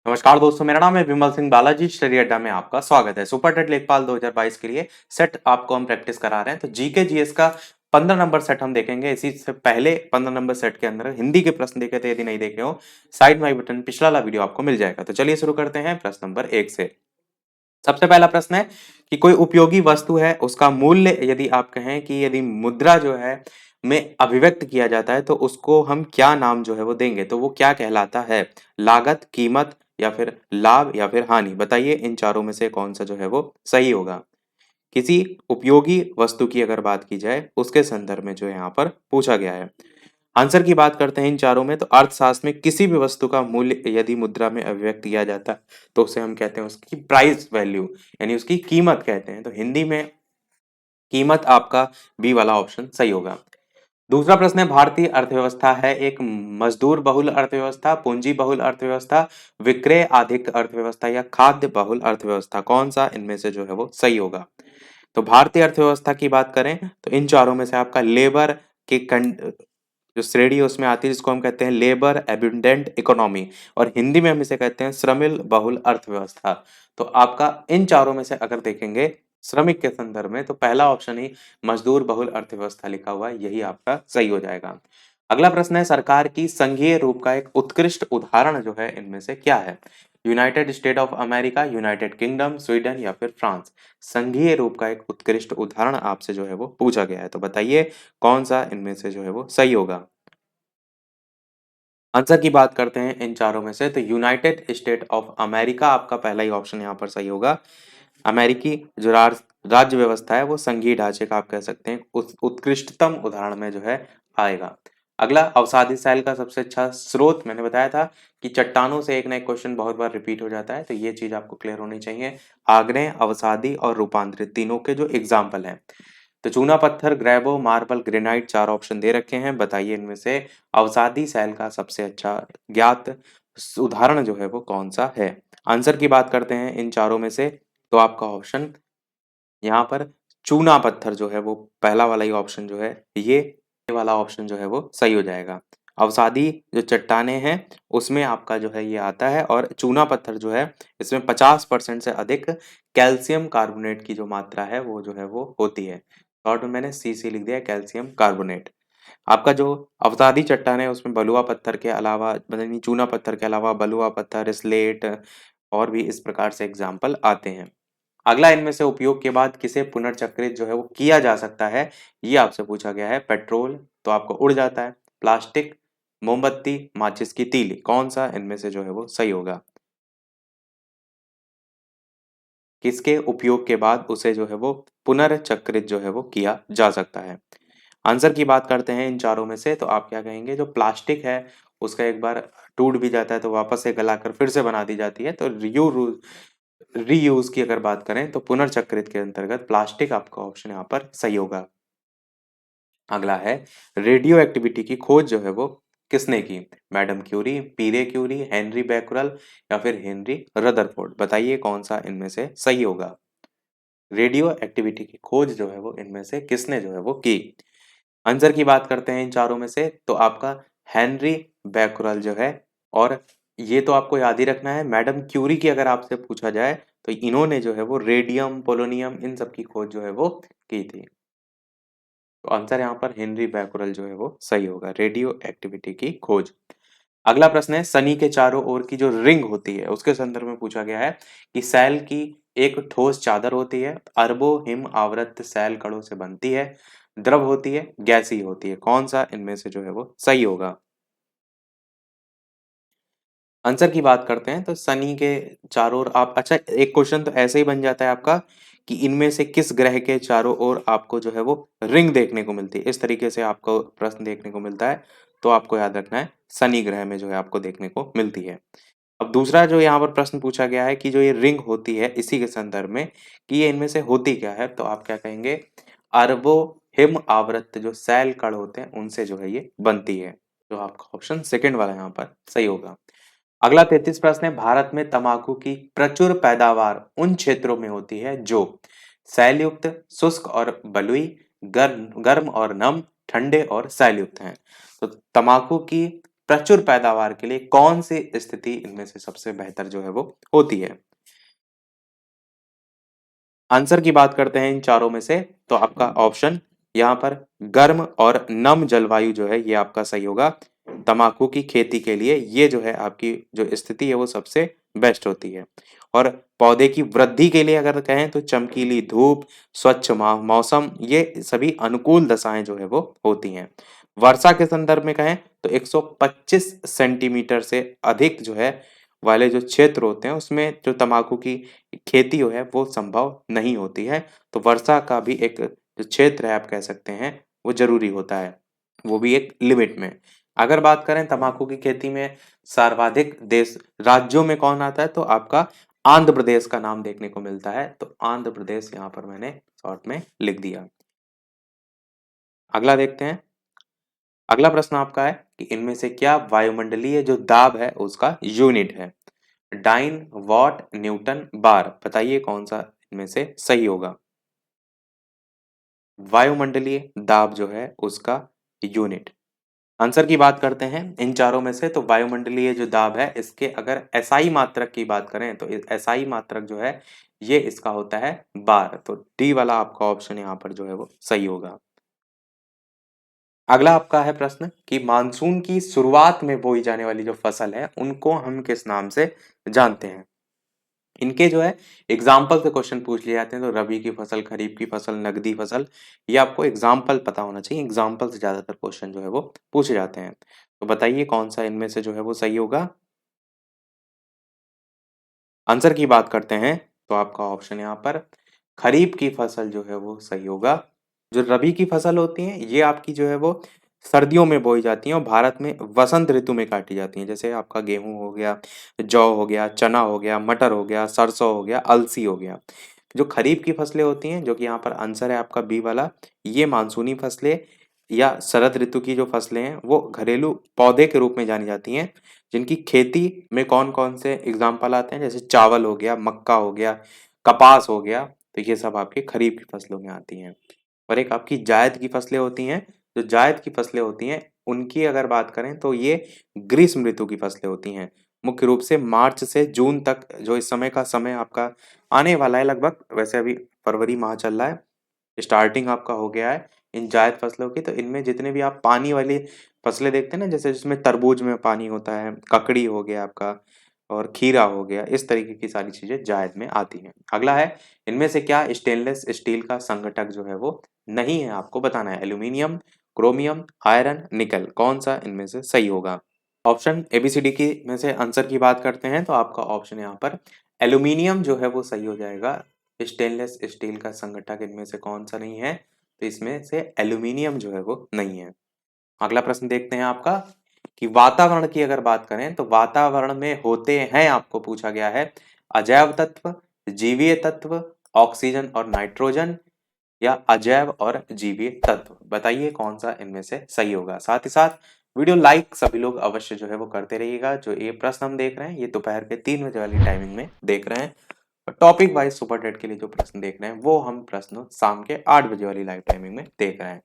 नमस्कार दोस्तों, मेरा नाम है विमल सिंह बालाजी। स्टडी अड्डा में आपका स्वागत है। सुपर टेट लेखपाल 2022 के लिए सेट आपको हम प्रैक्टिस करा रहे हैं। तो जीके जीएस का 15 नंबर सेट हम देखेंगे। इसी से पहले 15 नंबर सेट के अंदर हिंदी के प्रश्न देखे थे। यदि नहीं देखे हो, साइड में आई बटन पिछला वाला वीडियो आपको मिल जाएगा। तो चलिए शुरू करते हैं प्रश्न नंबर 1 से। सबसे पहला प्रश्न है कि कोई उपयोगी वस्तु है, उसका मूल्य यदि आप कहें कि यदि मुद्रा जो है में अभिव्यक्त किया जाता है तो उसको हम क्या नाम जो है वो देंगे, तो वो क्या कहलाता है? लागत, कीमत या फिर लाभ या फिर हानि? बताइए इन चारों में से कौन सा जो है वो सही होगा। किसी उपयोगी वस्तु की अगर बात की जाए उसके संदर्भ में जो यहाँ पर पूछा गया है। आंसर की बात करते हैं इन चारों में, तो अर्थशास्त्र में किसी भी वस्तु का मूल्य यदि मुद्रा में अभिव्यक्त किया जाता है तो उसे हम कहते हैं उसकी प्राइस वैल्यू, यानी उसकी कीमत कहते हैं। तो हिंदी में कीमत आपका बी वाला ऑप्शन सही होगा। दूसरा प्रश्न है, भारतीय अर्थव्यवस्था है एक मजदूर बहुल अर्थव्यवस्था, पूंजी बहुल अर्थव्यवस्था, विक्रय आधिक अर्थव्यवस्था या खाद्य बहुल अर्थव्यवस्था? कौन सा इनमें से जो है वो सही होगा? तो भारतीय अर्थव्यवस्था की बात करें तो इन चारों में से आपका लेबर की जो श्रेणी है उसमें आती है, जिसको हम कहते हैं लेबर एबंडेंट इकोनॉमी, और हिंदी में हम इसे कहते हैं श्रमिक बहुल अर्थव्यवस्था। तो आपका इन चारों में से अगर देखेंगे श्रमिक के संदर्भ में, तो पहला ऑप्शन ही मजदूर बहुल अर्थव्यवस्था लिखा हुआ है, यही आपका सही हो जाएगा। अगला प्रश्न है, सरकार की संघीय रूप का एक उत्कृष्ट उदाहरण जो है इनमें से क्या है? United state of America, United kingdom, Sweden या फिर फ्रांस? संघीय रूप का एक उत्कृष्ट उदाहरण आपसे जो है वो पूछा गया है, तो बताइए कौन सा इनमें से जो है वो सही होगा। आंसर की बात करते हैं इन चारों में से, तो यूनाइटेड स्टेट ऑफ अमेरिका आपका पहला ही ऑप्शन यहाँ पर सही होगा। अमेरिकी जो राज्य व्यवस्था है वो संघीय ढांचे का आप कह सकते हैं उत्कृष्टतम उदाहरण में जो है आएगा। अगला, अवसादी सेल का सबसे अच्छा स्रोत मैंने बताया था कि चट्टानों से एक ना एक क्वेश्चन बहुत बार रिपीट हो जाता है, तो ये चीज आपको क्लियर होनी चाहिए। आग्नेय, अवसादी और रूपांतरित तीनों के जो एग्जाम्पल हैं, तो चूना पत्थर, ग्रेवो, मार्बल, ग्रेनाइट, चार ऑप्शन दे रखे हैं। बताइए इनमें से अवसादी सेल का सबसे अच्छा ज्ञात उदाहरण जो है वो कौन सा है? आंसर की बात करते हैं इन चारों में से, तो आपका ऑप्शन यहाँ पर चूना पत्थर जो है वो पहला वाला ही ऑप्शन जो है, ये वाला ऑप्शन जो है वो सही हो जाएगा। अवसादी जो चट्टाने हैं उसमें आपका जो है ये आता है, और चूना पत्थर जो है इसमें 50% से अधिक कैल्शियम कार्बोनेट की जो मात्रा है वो जो है वो होती है। शॉर्ट में मैंने सी लिख दिया है, कैल्शियम कार्बोनेट। आपका जो अवसादी चट्टान है उसमें बलुआ पत्थर के अलावा, मतलब नहीं, चूना पत्थर के अलावा बलुआ पत्थर, स्लेट और भी इस प्रकार से एग्जाम्पल आते हैं। अगला, इनमें से उपयोग के बाद किसे पुनर्चक्रित जो है वो किया जा सकता है, ये आपसे पूछा गया है। पेट्रोल तो आपको उड़ जाता है, प्लास्टिक, मोमबत्ती, माचिस की तीली? कौन सा इनमें से जो है वो सही होगा? किसके उपयोग के बाद उसे जो है वो पुनर्चक्रित जो है वो किया जा सकता है? आंसर की बात करते हैं इन चारों में से, तो आप क्या कहेंगे? जो प्लास्टिक है उसका एक बार टूट भी जाता है तो वापस से गलाकर फिर से बना दी जाती है, तो रीयूज की अगर बात करें तो पुनर्चक्रित के अंतर्गत प्लास्टिक आपका ऑप्शन यहाँ पर सही होगा। अगला है, रेडियो एक्टिविटी की खोज जो है वो किसने की? Madam Curie, Pierre Curie, Henri Becquerel या फिर हेनरी रदरफोर्ड? बताइए कौन सा इनमें से सही होगा। रेडियो एक्टिविटी की खोज जो है वो इनमें से किसने जो है वो की? आंसर की बात करते हैं इन चारों में से, तो आपका हेनरी बैकरल जो है, और ये तो आपको याद ही रखना है। मैडम क्यूरी की अगर आपसे पूछा जाए तो इन्होंने जो है वो रेडियम, पोलोनियम, इन सब की खोज जो है वो की थी। तो आंसर यहाँ पर हेनरी बैकरल जो है वो सही होगा, रेडियो एक्टिविटी की खोज। अगला प्रश्न है, शनि के चारों ओर की जो रिंग होती है उसके संदर्भ में पूछा गया है कि सेल की एक ठोस चादर होती है, अरबों हिम आवृत सेल कणों से बनती है, द्रव होती है, गैसीय होती है? कौन सा इनमें से जो है वो सही होगा? आंसर की बात करते हैं तो शनि के चारों ओर आप, अच्छा एक क्वेश्चन तो ऐसे ही बन जाता है आपका कि इनमें से किस ग्रह के चारों ओर आपको जो है वो रिंग देखने को मिलती है, इस तरीके से आपको प्रश्न देखने को मिलता है, तो आपको याद रखना है शनि ग्रह में जो है आपको देखने को मिलती है। अब दूसरा जो यहाँ पर प्रश्न पूछा गया है कि जो ये रिंग होती है इसी के संदर्भ में, कि ये इनमें से होती क्या है, तो आप क्या कहेंगे? अरबों हिम आवृत जो सेल कण होते हैं उनसे जो है ये बनती है, तो आपका ऑप्शन सेकंड वाला यहाँ पर सही होगा। अगला 33 प्रश्न है, भारत में तंबाकू की प्रचुर पैदावार उन क्षेत्रों में होती है जो सैलयुक्त, शुष्क और बलुई, गर्म गर्म और नम, ठंडे और सैलयुक्त हैं। तो तंबाकू की प्रचुर पैदावार के लिए कौन सी स्थिति इनमें से सबसे बेहतर जो है वो होती है? आंसर की बात करते हैं इन चारों में से, तो आपका ऑप्शन यहाँ पर गर्म और नम जलवायु जो है ये आपका सही होगा। तम्बाकू की खेती के लिए ये जो है आपकी जो स्थिति है वो सबसे बेस्ट होती है। और पौधे की वृद्धि के लिए अगर कहें तो चमकीली धूप, स्वच्छ मौसम, ये सभी अनुकूल दशाएं जो है वो होती हैं। वर्षा के संदर्भ में कहें तो 125 सेंटीमीटर से अधिक जो है वाले जो क्षेत्र होते हैं उसमें जो तम्बाकू की खेती जो है वो संभव नहीं होती है। तो वर्षा का भी एक जो क्षेत्र है आप कह सकते हैं वो ज़रूरी होता है, वो भी एक लिमिट में। अगर बात करें तम्बाकू की खेती में सर्वाधिक देश राज्यों में कौन आता है, तो आपका आंध्र प्रदेश का नाम देखने को मिलता है। तो आंध्र प्रदेश यहाँ पर मैंने शॉर्ट में लिख दिया। अगला देखते हैं। अगला प्रश्न आपका है कि इनमें से क्या वायुमंडलीय जो दाब है उसका यूनिट है? डाइन, वॉट, न्यूटन, बार, बताइए कौन सा इनमें से सही होगा? वायुमंडलीय दाब जो है उसका यूनिट। आंसर की बात करते हैं इन चारों में से, तो वायुमंडलीय जो दाब है इसके अगर एसआई मात्रक की बात करें तो एसआई मात्रक जो है ये इसका होता है बार। तो डी वाला आपका ऑप्शन यहाँ पर जो है वो सही होगा। अगला आपका है प्रश्न कि मानसून की शुरुआत में बोई जाने वाली जो फसल है उनको हम किस नाम से जानते हैं? इनके जो है एग्जाम्पल से क्वेश्चन पूछ लिए जाते हैं। तो रबी की फसल, खरीफ की फसल, नकदी फसल, ये आपको एग्जाम्पल पता होना चाहिए। एग्जाम्पल से ज्यादातर क्वेश्चन जो है वो पूछे जाते हैं। तो बताइए कौन सा इनमें से जो है वो सही होगा? आंसर की बात करते हैं तो आपका ऑप्शन यहाँ पर खरीफ की फसल जो है वो सही होगा। जो रबी की फसल होती है ये आपकी जो है वो सर्दियों में बोई जाती हैं और भारत में वसंत ऋतु में काटी जाती हैं। जैसे आपका गेहूं हो गया, जौ हो गया, चना हो गया, मटर हो गया, सरसों हो गया, अलसी हो गया। जो खरीफ की फसलें होती हैं, जो कि यहाँ पर आंसर है आपका बी वाला, ये मानसूनी फसलें या शरद ऋतु की जो फसलें हैं वो घरेलू पौधे के रूप में जानी जाती हैं, जिनकी खेती में कौन कौन से एग्जाम्पल आते हैं, जैसे चावल हो गया, मक्का हो गया, कपास हो गया। तो ये सब आपके खरीफ की फसलों में आती हैं। और एक आपकी जायद की फसलें होती हैं। जो जायद की फसलें होती हैं उनकी अगर बात करें तो ये ग्रीष्म ऋतु की फसलें होती हैं। मुख्य रूप से मार्च से जून तक जो इस समय का समय आपका आने वाला है लगभग, वैसे अभी फरवरी माह चल रहा है, स्टार्टिंग आपका हो गया है इन जायद फसलों की। तो इनमें जितने भी आप पानी वाली फसलें देखते हैं ना, जैसे जिसमें तरबूज में पानी होता है, ककड़ी हो गया आपका, और खीरा हो गया, इस तरीके की सारी चीजें जायद में आती हैं। अगला है, इनमें से क्या स्टेनलेस स्टील का संघटक जो है वो नहीं है? आपको बताना है एल्यूमिनियम, क्रोमियम, आयरन, निकल, कौन सा इनमें से सही होगा? ऑप्शन एबीसीडी की में से आंसर की बात करते हैं तो आपका ऑप्शन यहाँ पर एल्यूमिनियम जो है वो सही हो जाएगा। स्टेनलेस स्टील का संघटक इनमें से कौन सा नहीं है? तो इसमें से एल्यूमिनियम जो है वो नहीं है। अगला प्रश्न देखते हैं आपका कि वातावरण की अगर बात करें तो वातावरण में होते हैं, आपको पूछा गया है, अजैव तत्व, जीवीय तत्व, ऑक्सीजन और नाइट्रोजन, या अजैव और जीवीय तत्व, बताइए कौन सा इनमें से सही होगा? साथ ही साथ वीडियो लाइक सभी लोग अवश्य जो है वो करते रहिएगा। जो ये प्रश्न हम देख रहे हैं ये दोपहर के 3 बजे वाली टाइमिंग में देख रहे हैं, और टॉपिक वाइज सुपर टेट के लिए जो प्रश्न देख रहे हैं वो हम प्रश्न शाम के 8 बजे वाली लाइव टाइमिंग में देख रहे हैं।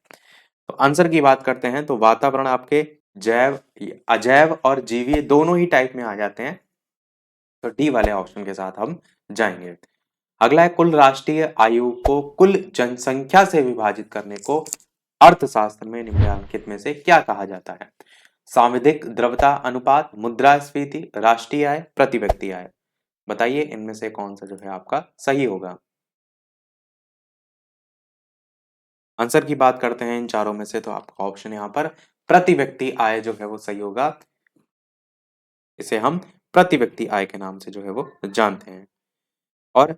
तो आंसर की बात करते हैं तो वातावरण आपके जैव, अजैव और जीवीय दोनों ही टाइप में आ जाते हैं। तो डी वाले ऑप्शन के साथ हम जाएंगे। अगला है, कुल राष्ट्रीय आयु को कुल जनसंख्या से विभाजित करने को अर्थशास्त्र में निम्नलिखित में से क्या कहा जाता है? सांविधिक द्रव्यता अनुपात, मुद्रास्फीति, राष्ट्रीय आय, प्रति व्यक्ति आय, बताइए इनमें से कौन सा जो है आपका सही होगा? आंसर की बात करते हैं इन चारों में से तो आपका ऑप्शन यहाँ पर प्रति व्यक्ति आय जो है वो सही होगा। इसे हम प्रति व्यक्ति आय के नाम से जो है वो जानते हैं। और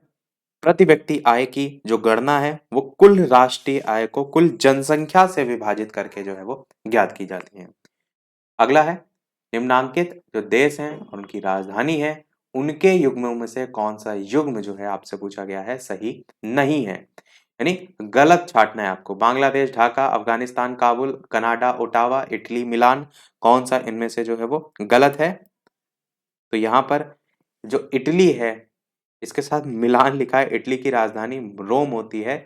प्रति व्यक्ति आय की जो गणना है वो कुल राष्ट्रीय आय को कुल जनसंख्या से विभाजित करके जो है वो ज्ञात की जाती है। अगला है, निम्नांकित जो देश हैं और उनकी राजधानी है उनके युग्मों में से कौन सा युग्म जो है आपसे पूछा गया है सही नहीं है? यानी गलत छांटना है आपको। Bangladesh Dhaka, Afghanistan Kabul, Canada Ottawa, Italy Milan, कौन सा इनमें से जो है वो गलत है? तो यहाँ पर जो इटली है इसके साथ मिलान लिखा है, इटली की राजधानी रोम होती है।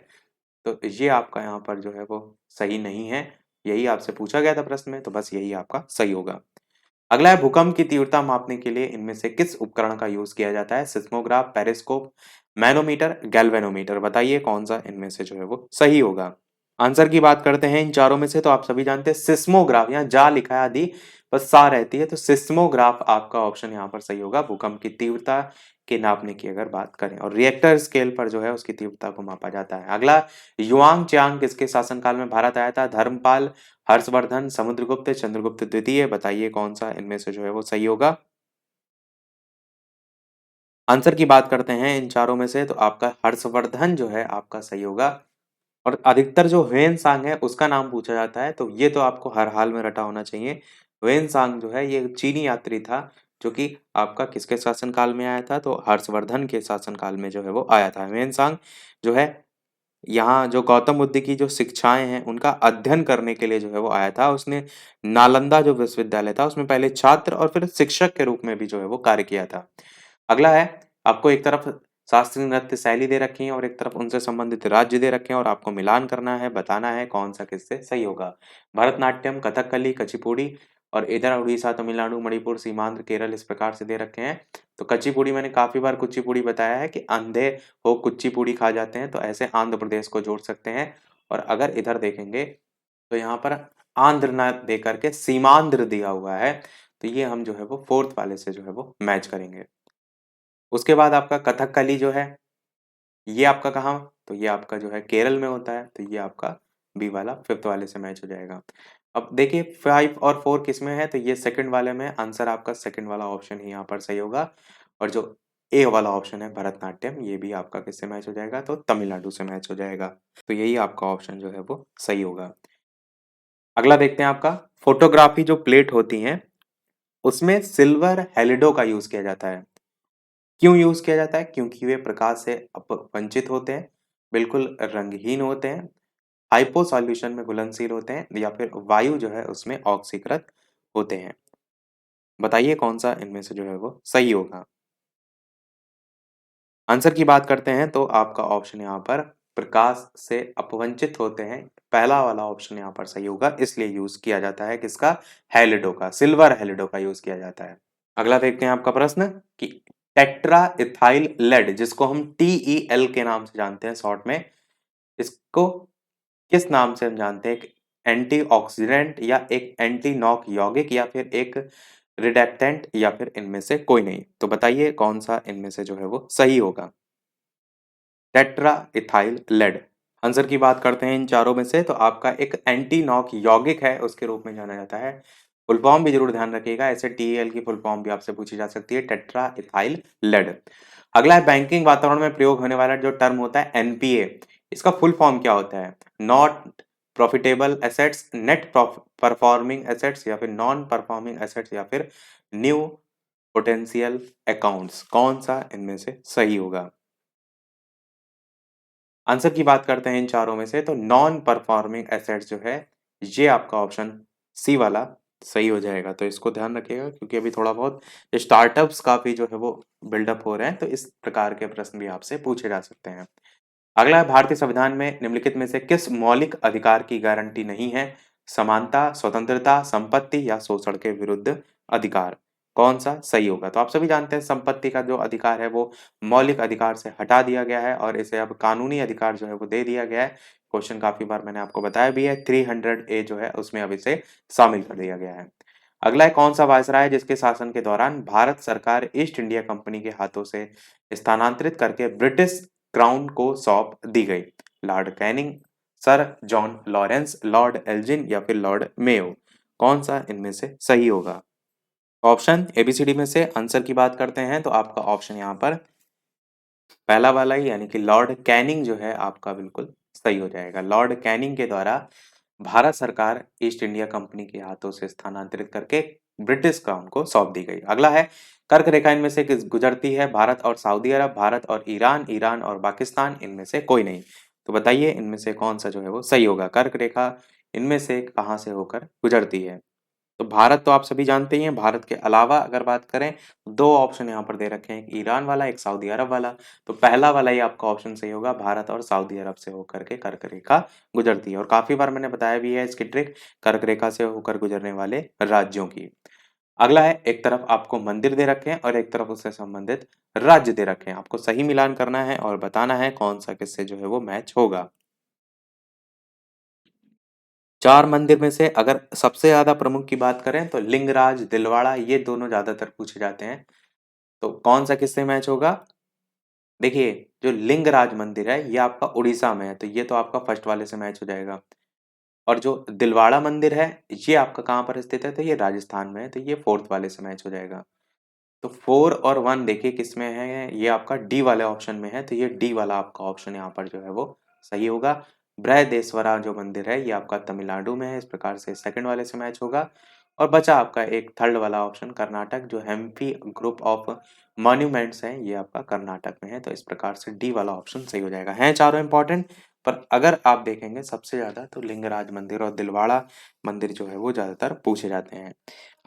तो ये आपका यहाँ पर जो है वो सही नहीं है। यही आपसे पूछा गया था प्रश्न में, तो बस यही आपका सही होगा। अगला है भूकंप की तीव्रता मापने के लिए इनमें से किस उपकरण का यूज किया जाता है? Seismograph, periscope, manometer, galvanometer. बताइए कौन सा इनमें से जो है वो सही होगा। आंसर की बात करते हैं इन चारों में से, तो आप सभी जानते हैं सिस्मोग्राफ, यहाँ जा लिखा है आदि बस सा रहती है, तो सिस्मोग्राफ आपका ऑप्शन यहाँ पर सही होगा। भूकंप की तीव्रता के नापने की अगर बात करें, और रिएक्टर स्केल पर जो है उसकी तीव्रता को मापा जाता है। अगला, युआंग चांग किसके शासनकाल में भारत आया था? धर्मपाल, हर्षवर्धन, समुद्रगुप्त, चंद्रगुप्त द्वितीय। बताइए कौन सा इनमें से जो है वो सही होगा। आंसर की बात करते हैं इन चारों में से, तो आपका हर्षवर्धन जो है आपका सही होगा। और अधिकतर जो ह्वेन-सांग है उसका नाम पूछा जाता है, तो ये तो आपको हर हाल में रटा होना चाहिए। ह्वेन-सांग जो है ये चीनी यात्री था, जो कि आपका किसके शासनकाल में आया था? तो हर्षवर्धन के शासनकाल में जो है वो आया था। ह्वेन-सांग जो है यहाँ जो गौतम बुद्ध की जो शिक्षाएँ हैं, उनका अध्ययन करने के लिए जो है वो आया था। उसने नालंदा जो विश्वविद्यालय था, उसमें पहले छात्र और फिर शिक्षक के रूप में भी जो है वो कार्य किया था। अगला है, आपको एक तरफ शास्त्रीय नृत्य शैली दे रखी है और एक तरफ उनसे संबंधित राज्य दे रखे हैं, और आपको मिलान करना है, बताना है कौन-सा किससे सही होगा। भरतनाट्यम, कथकली, कुचिपुड़ी, और इधर उड़ीसा, तमिलनाडु, मणिपुर, सीमांध्र, केरल इस प्रकार से दे रखे हैं। तो कुचिपुड़ी मैंने काफ़ी बार कुचिपुड़ी बताया है कि अंधे हो कुचिपुड़ी खा जाते हैं, तो ऐसे आंध्र प्रदेश को जोड़ सकते हैं। और अगर इधर देखेंगे, तो यहाँ पर आंध्र ना दे करके सीमांध्र दिया हुआ है, तो ये हम जो है वो 4th वाले से जो है वो मैच करेंगे। उसके बाद आपका कथकली जो है, ये आपका कहाँ? तो ये आपका जो है केरल में होता है, तो ये आपका बी वाला 5th वाले से मैच हो जाएगा। अब देखिए 5 और 4 किसमें है? तो ये सेकंड वाले में, आंसर आपका सेकंड वाला ऑप्शन ही यहाँ पर सही होगा। और जो ए वाला ऑप्शन है भरतनाट्यम, ये भी आपका किससे मैच हो जाएगा? तो तमिलनाडु से मैच हो जाएगा। तो यही आपका ऑप्शन जो है वो सही होगा। अगला देखते हैं आपका, फोटोग्राफी जो प्लेट होती हैं, उसमें सिल्वर हैलिडो का यूज़ किया जाता है। क्यों यूज़ किया जाता है? क्योंकि वे प्रकाश से अपवंचित होते हैं, बिल्कुल रंगहीन होते हैं, हाइपो सॉल्यूशन में घुलनशील होते हैं, या फिर वायु जो है उसमें ऑक्सीकृत होते हैं। बताइए कौन-सा इनमें से जो है वो सही होगा? आंसर की बात करते हैं, तो आपका ऑप्शन यहाँ पर प्रकाश से अपवंचित होते हैं। पहला वाला ऑप्शन यहाँ पर सही होगा, इसलिए यूज़ किया जाता है किसका? हैलिडो का, सिल्वर हैलिडो का यूज़ किया जाता है। अगला देखते हैं आपका प्रश्न कि टेट्रा इथाइल लेड, जिसको हम टीईएल के नाम से जानते हैं शॉर्ट में, इसको किस नाम से हम जानते हैं? एक एंटीऑक्सीडेंट, या एक एंटी नॉक यौगिक, या फिर एक रिडक्टेंट, या फिर इनमें से कोई नहीं। तो बताइए कौन सा इनमें से जो है वो सही होगा। Tetra ethyl lead. आंसर की बात करते हैं इन चारों में से, तो आपका एक एंटी नॉक यौगिक है, उसके रूप में जाना जाता है। फुल फॉर्म भी जरूर ध्यान रखिएगा, ऐसे टीएल की फुल फॉर्म भी आपसे पूछी जा सकती है, टेट्रा इथाइल लेड। अगला है, बैंकिंग वातावरण में प्रयोग होने वाला जो टर्म होता है एनपीए, इसका फुल फॉर्म क्या होता है? Not profitable assets, net performing assets, या फिर नॉन परफॉर्मिंग एसेट्स, या फिर न्यू पोटेंशियल अकाउंट्स। कौन सा इनमें से सही होगा? आंसर की बात करते हैं इन चारों में से, तो नॉन परफॉर्मिंग एसेट्स जो है, ये आपका ऑप्शन सी वाला सही हो जाएगा। तो इसको ध्यान रखिएगा, क्योंकि अभी थोड़ा बहुत स्टार्टअप्स काफ़ी जो है वो बिल्डअप हो रहे हैं, तो इस प्रकार के प्रश्न भी आपसे पूछे जा सकते हैं। अगला है, भारतीय संविधान में निम्नलिखित में से किस मौलिक अधिकार की गारंटी नहीं है? समानता, स्वतंत्रता, संपत्ति, या शोषण के विरुद्ध अधिकार। कौन-सा सही होगा? तो आप सभी जानते हैं संपत्ति का जो अधिकार है वो मौलिक अधिकार से हटा दिया गया है, और इसे अब कानूनी अधिकार जो है वो दे दिया गया है। क्वेश्चन काफ़ी बार मैंने आपको बताया भी है, 300 ए जो है उसमें अब इसे शामिल कर दिया गया है। अगला है, कौन-सा वायसराय जिसके शासन के दौरान भारत सरकार ईस्ट इंडिया कंपनी के हाथों से स्थानांतरित करके ब्रिटिश क्राउन को सौंप दी गई? Lord Canning, sir John Lawrence, Lord Elgin, या फिर लॉर्ड मेयो। कौन-सा इनमें से सही होगा? ऑप्शन एबीसीडी में से आंसर की बात करते हैं, तो आपका ऑप्शन यहाँ पर पहला वाला ही, यानी कि लॉर्ड कैनिंग जो है आपका बिल्कुल सही हो जाएगा। लॉर्ड कैनिंग के द्वारा भारत सरकार ईस्ट इंडिया कंपनी के हाथों से स्थानांतरित करके ब्रिटिश क्राउन को सौंप दी गई। अगला है, कर्क रेखा इनमें से किस गुजरती है? भारत और सऊदी अरब, भारत और ईरान, ईरान और पाकिस्तान, इनमें से कोई नहीं। तो बताइए इनमें से कौन सा जो है वो सही होगा? कर्क रेखा इनमें से कहाँ से होकर गुजरती है? तो भारत तो आप सभी जानते ही हैं। भारत के अलावा अगर बात करें, तो 2 ऑप्शन यहाँ पर दे रखे हैं, एक ईरान वाला, एक सऊदी अरब वाला। तो पहला वाला ही आपका ऑप्शन सही होगा, भारत और सऊदी अरब से होकर के कर्क रेखा गुजरती है। और काफ़ी बार मैंने बताया भी है इसकी ट्रिक, कर्क रेखा से होकर गुजरने वाले राज्यों की। अगला है, एक तरफ आपको मंदिर दे रखे हैं और एक तरफ उससे संबंधित राज्य दे रखे हैं। आपको सही मिलान करना है और बताना है कौन सा किससे जो है वो मैच होगा। 4 मंदिर में से अगर सबसे ज़्यादा प्रमुख की बात करें तो लिंगराज, दिलवाड़ा ये दोनों ज़्यादातर पूछे जाते हैं। तो कौन-सा किससे मैच होगा? देखिए, जो लिंगराज मंदिर है ये आपका उड़ीसा में है, तो ये तो आपका फर्स्ट वाले से मैच हो जाएगा। और जो दिलवाड़ा मंदिर है, ये आपका कहाँ पर स्थित है? तो ये राजस्थान में है, तो ये फोर्थ वाले से मैच हो जाएगा। तो 4 और 1 देखिए किसमें है? ये आपका डी वाले ऑप्शन में है, तो ये डी वाला आपका ऑप्शन यहाँ पर जो है वो सही होगा। बृहदेश्वरा जो मंदिर है, ये आपका तमिलनाडु में है, इस प्रकार से सेकंड वाले से मैच होगा। और बचा आपका एक थर्ड वाला ऑप्शन कर्नाटक, जो हम्पी ग्रुप ऑफ मॉन्यूमेंट्स हैं, ये आपका कर्नाटक में है, तो इस प्रकार से डी वाला ऑप्शन सही हो जाएगा। हैं चारों इंपॉर्टेंट, पर अगर आप देखेंगे सबसे ज़्यादा तो लिंगराज मंदिर और दिलवाड़ा मंदिर जो है वो ज़्यादातर पूछे जाते हैं।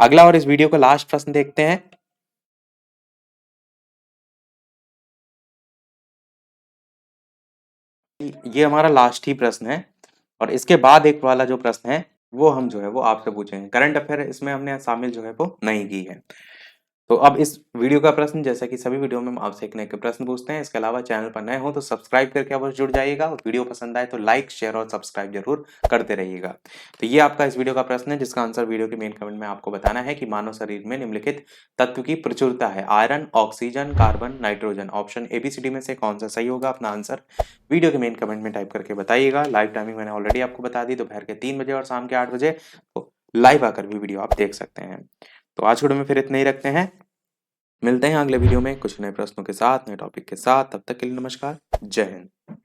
अगला और इस वीडियो का लास्ट प्रश्न देखते हैं। ये हमारा लास्ट ही प्रश्न है और इसके बाद एक वाला जो प्रश्न है वो हम जो है वो आपसे पूछेंगे। करंट अफेयर इसमें हमने शामिल जो है वो नहीं की है। तो अब इस वीडियो का प्रश्न, जैसा कि सभी वीडियो में हम आपसे एक नए के प्रश्न पूछते हैं, इसके अलावा चैनल पर नए हो तो सब्सक्राइब करके अवश्य जुड़ जाइएगा और वीडियो पसंद आए तो लाइक, शेयर और सब्सक्राइब जरूर करते रहिएगा। तो ये आपका इस वीडियो का प्रश्न है जिसका आंसर वीडियो के मेन कमेंट में आपको बताना है कि मानव शरीर में निम्नलिखित तत्व की प्रचुरता है। Iron, oxygen, carbon, nitrogen. Option ABCD में से कौन सा सही होगा? अपना आंसर वीडियो के मेन कमेंट में टाइप करके बताइएगा। लाइव टाइमिंग मैंने ऑलरेडी आपको बता दी, दोपहर के 3 बजे और शाम के 8 बजे। तो लाइव आकर भी वीडियो आप देख सकते हैं। तो आज के वीडियो में फिर इतना ही रखते हैं। मिलते हैं अगले वीडियो में कुछ नए प्रश्नों के साथ, नए टॉपिक के साथ। तब तक के लिए नमस्कार, जय हिंद।